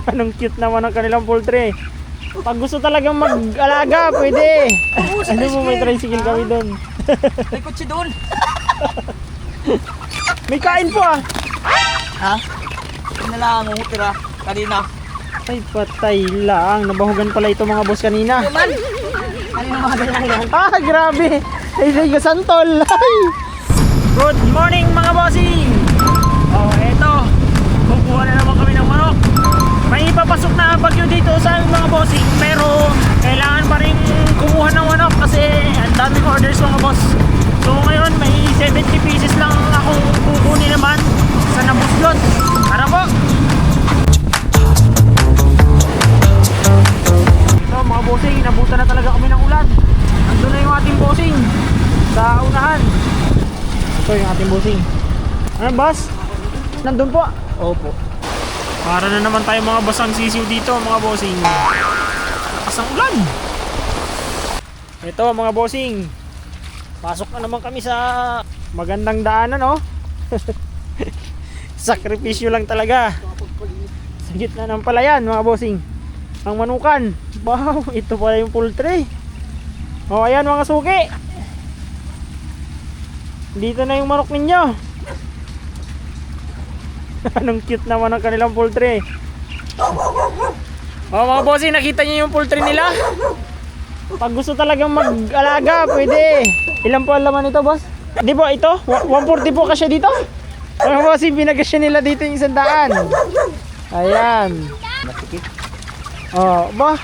Anong cute naman ang kanilang poultry. Pag gusto talagang mag-alaga, pwede. Ano mo, may tricycle kami doon. May kutsi doon. May kain po ah. Ha? Yun na lang ang utira kanina. Ay, patay lang. Nabahugan pala ito mga boss kanina. Man! Kanina mga lang yan. Ah, grabe. Ay, santol. Ay. Good morning mga bossing. Oh, eto. Kukuha na naman kami ng manok. May ipapasok na bagyo dito sa aming mga bossing. Pero kailangan pa rin kumuha ng manok kasi ang daming orders mga boss. So ngayon may 70 pieces lang akong kukunin naman sa nabuslot. Tara po. So mga bossing, inabutan na talaga kami ng ulan. Nandun na yung ating bossing sa unahan. Ito yung ating bossing. Ano boss? Nandun po? Opo. Para na naman tayo mga basang sisiw dito mga bossing. Kasang ulan. Ito mga bossing, pasok na naman kami sa magandang daanan oh. Sakripisyo lang talaga. Sa gitna ng palayan mga bossing. Ang manukan. Wow, ito pala yung poultry. O ayan mga suki. Dito na yung manok ninyo. Anong cute naman ang kanilang poultry. O mga bossing, nakita niyo yung poultry nila? Pag gusto talagang mag-alaga, pwede. Ilan po ang laman ito boss? Di ba ito? 140 po kasya dito? Mga bossing, pinagasya nila dito yung 100. Ayan. Oh, ba?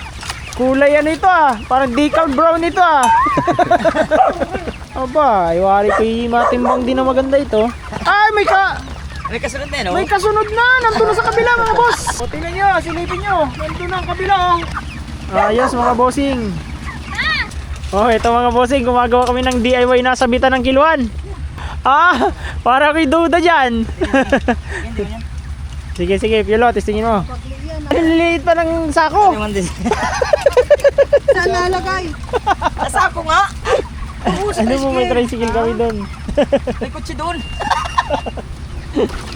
Kulay ano ito ah. Parang decal brown ito ah. Aba, iwari ko yung matimbang din na maganda ito. Ay, May kasunod na no? may kasunod na. Nandun na sa kabila mga boss. O tingnan nyo, silipin nyo. Nandun na ang kabila oh. Ayos mga bossing. Oh, ito mga bossing, gumagawa kami ng DIY na sabitan ng kiluan. Ah, para kay duda dyan. Sige, sige, Piolo, testingin mo. Ang liliit pa ng sako. Saan lalagay? Nasa ako nga. Ano mo, may tricycle kami doon. May kutsi doon.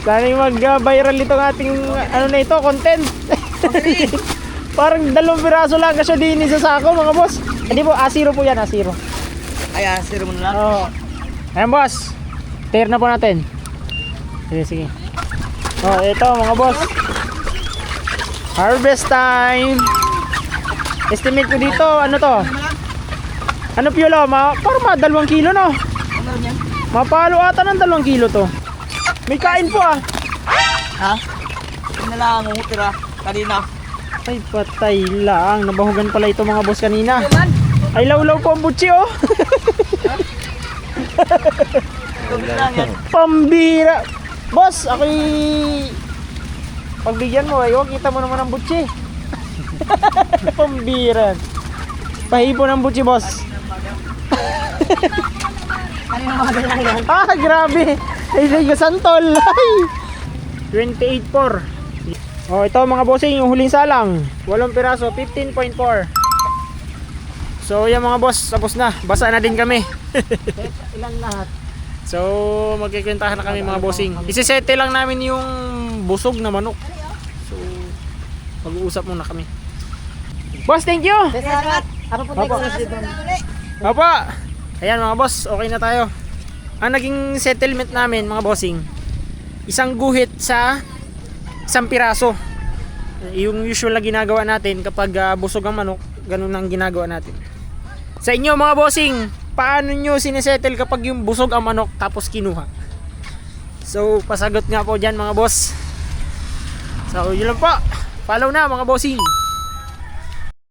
Sana yung mag-viral itong ating ano na ito, content. Parang 2 piraso lang kasi din sa sako mga boss. Hindi po, A0 po yan, A0. Ayan, siro mo na lang. Oo. Ayan boss, tear na po natin. Sige, sige. Oh, ito mga boss, harvest time. Estimate ko dito, ano to? Ano Piolo? Parang mga 2 kilo no? Ano yan? Mapalo ata ng 2 kilo to. May kain po ah. Ha? Yun na lang ang utira kanina. Ay, patay lang. Nabahugan pala ito mga boss kanina. Man! Ay, lawlaw po ang butsi oh. Tubig lang yan. Pambira. Boss, ako'y pagbigyan mo, ayo, kita mo naman ang butsi. Pambira. Pahipo ng butsi, boss. Kanina mga lang yan. Ah, grabe. Ay, santol. 28.4. Oh, ito mga bossing, yung huling salang. 8 piraso, 15.4. So, yan mga boss, tapos na. Basa na din kami. Ilan lahat? So, magkikwentahan na kami mga bossing. Isisete lang namin yung busog na manok. So, mag-uusap muna kami. Boss, thank you! Salamat! Ako po tayo Opo. sa dito. Opo! Ayan mga boss, okay na tayo. Ang naging settlement namin mga bossing, isang guhit sa 1 piraso. Yung usual na ginagawa natin kapag busog ang manok, ganun ang ginagawa natin. Sa inyo mga bossing, paano nyo sinesettle kapag yung busog ang manok tapos kinuha? So, pasagot nga po dyan mga boss. So, yun lang po. Follow na mga bossing.